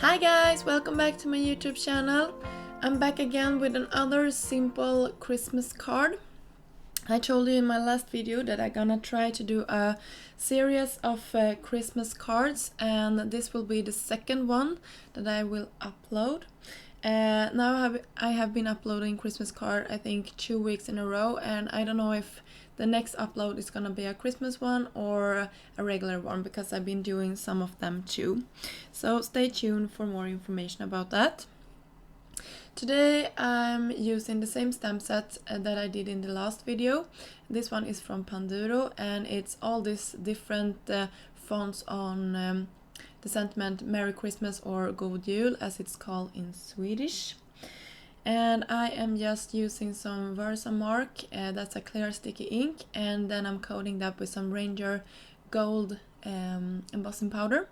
Hi guys, welcome back to my YouTube channel. I'm back again with another simple Christmas card. I told you in my last video that I'm gonna try to do a series of Christmas cards, and this will be the second one that I will upload. Now I have been uploading Christmas card I think 2 weeks in a row, and I don't know if the next upload is gonna be a Christmas one or a regular one because I've been doing some of them too. So stay tuned for more information about that. Today I'm using the same stamp set that I did in the last video. This one is from Panduro, and it's all these different fonts on the sentiment Merry Christmas or God Jul as it's called in Swedish. And I am just using some Versamark, that's a clear sticky ink, and then I'm coating that with some Ranger Gold embossing powder.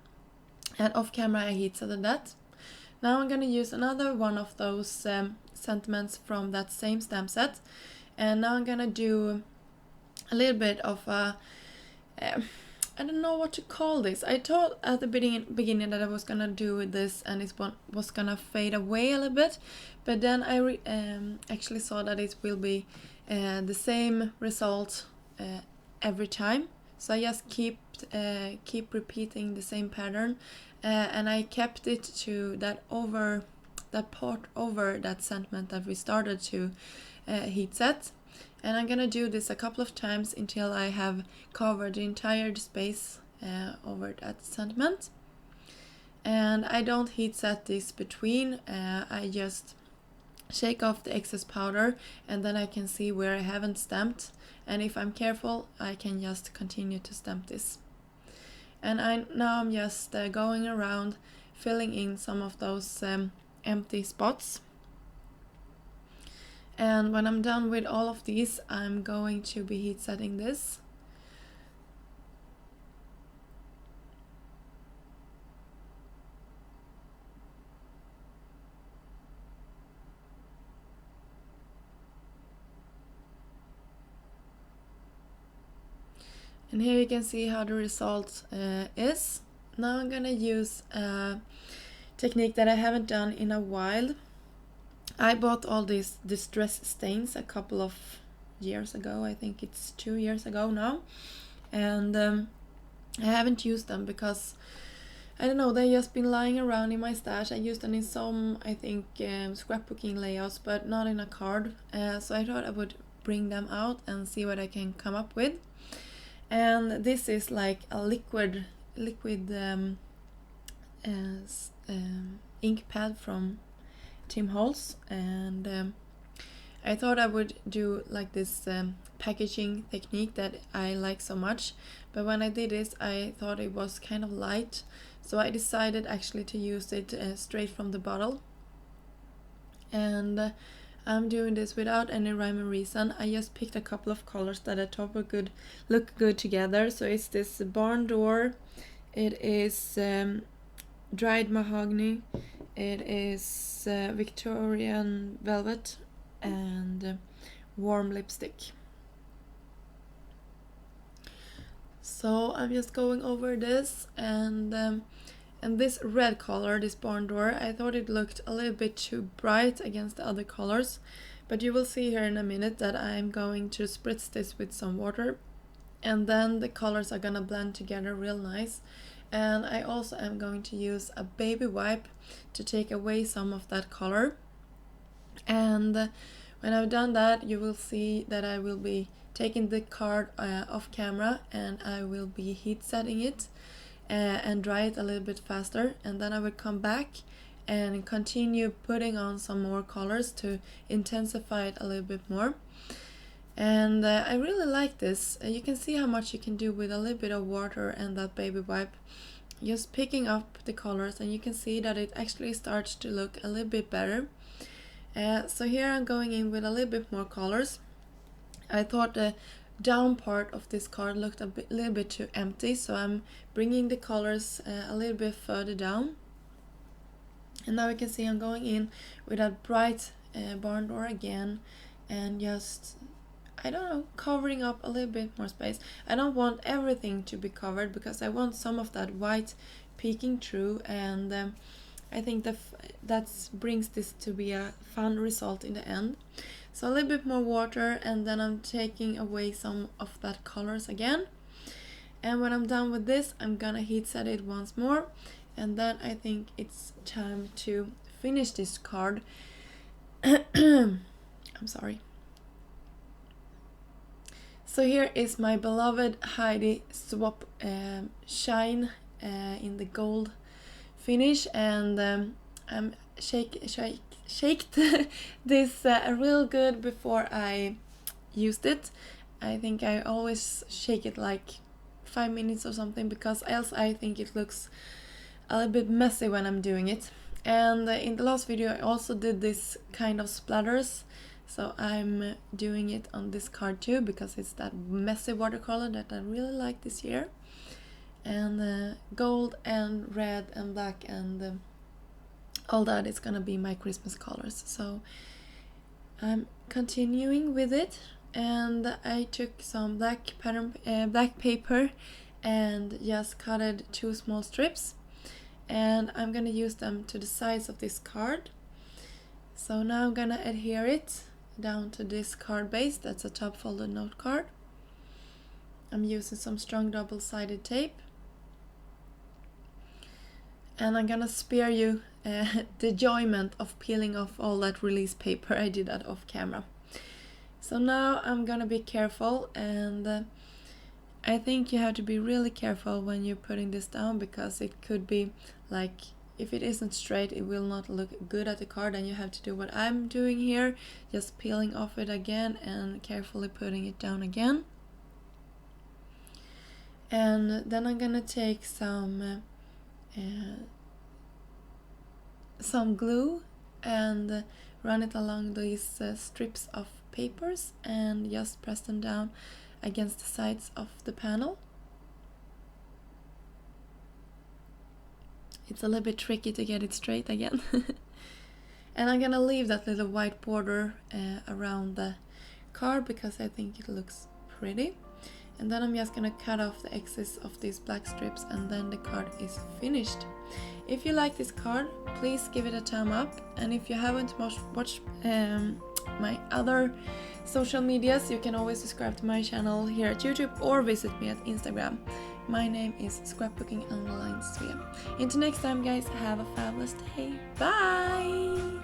And off camera I heat setted that. Now I'm gonna use another one of those sentiments from that same stamp set, and now I'm gonna do a little bit of a I don't know what to call this. I thought at the beginning that I was gonna do this and it was gonna fade away a little bit, but then I actually saw that it will be the same result every time. So I just keep repeating the same pattern, and I kept it to that part over that sentiment that we started to heat set. And I'm gonna do this a couple of times until I have covered the entire space over that sentiment. And I don't heat set this between, I just shake off the excess powder, and then I can see where I haven't stamped, and if I'm careful I can just continue to stamp this. And now I'm just going around filling in some of those empty spots. And when I'm done with all of these, I'm going to be heat setting this. And here you can see how the result is. Now I'm gonna use a technique that I haven't done in a while. I bought all these distress stains a couple of years ago. I think it's 2 years ago now, and I haven't used them because I don't know, they've just been lying around in my stash. I used them in some, I think, scrapbooking layouts, but not in a card. So I thought I would bring them out and see what I can come up with. And this is like a liquid ink pad from Tim Holtz, and I thought I would do like this packaging technique that I like so much, but when I did this I thought it was kind of light, so I decided actually to use it straight from the bottle. And I'm doing this without any rhyme or reason. I just picked a couple of colors that I thought would look good together. So it's this barn door, it is dried mahogany, it is Victorian velvet, and warm lipstick. So I'm just going over this, and this red color, this barn door, I thought it looked a little bit too bright against the other colors, but you will see here in a minute that I'm going to spritz this with some water, and then the colors are gonna blend together real nice. And I also am going to use a baby wipe to take away some of that color. And when I've done that, you will see that I will be taking the card off camera, and I will be heat setting it and dry it a little bit faster, and then I will come back and continue putting on some more colors to intensify it a little bit more. And I really like this. You can see how much you can do with a little bit of water and that baby wipe, just picking up the colors, and you can see that it actually starts to look a little bit better. So here I'm going in with a little bit more colors. I thought the down part of this card looked a little bit too empty, so I'm bringing the colors a little bit further down. And now you can see I'm going in with a bright barn door again, and just, I don't know, covering up a little bit more space. I don't want everything to be covered because I want some of that white peeking through, and I think that brings this to be a fun result in the end. So a little bit more water, and then I'm taking away some of that colors again. And when I'm done with this, I'm gonna heat set it once more, and then I think it's time to finish this card. I'm sorry. So here is my beloved Heidi Swap Shine in the gold finish, and I'm shaked this real good before I used it. I think I always shake it like 5 minutes or something, because else I think it looks a little bit messy when I'm doing it. And in the last video I also did this kind of splatters, so I'm doing it on this card too, because it's that messy watercolor that I really like this year. And gold and red and black and all that is gonna be my Christmas colors. So I'm continuing with it, and I took some black paper and just cutted 2 small strips, and I'm gonna use them to the sides of this card. So now I'm gonna adhere it down to this card base. That's a top folded note card. I'm using some strong double-sided tape, and I'm gonna spare you the enjoyment of peeling off all that release paper. I did that off camera. So now I'm gonna be careful, and I think you have to be really careful when you're putting this down, because it could be like, if it isn't straight, it will not look good at the card, and you have to do what I'm doing here, just peeling off it again and carefully putting it down again. And then I'm gonna take some glue and run it along these strips of papers and just press them down against the sides of the panel. It's a little bit tricky to get it straight again. And I'm gonna leave that little white border around the card, because I think it looks pretty. And then I'm just gonna cut off the excess of these black strips, and then the card is finished. If you like this card, please give it a thumb up, and if you haven't watched my other social medias, you can always subscribe to my channel here at YouTube or visit me at Instagram. My name is Scrapbooking_Svea. Until next time guys, have a fabulous day. Bye!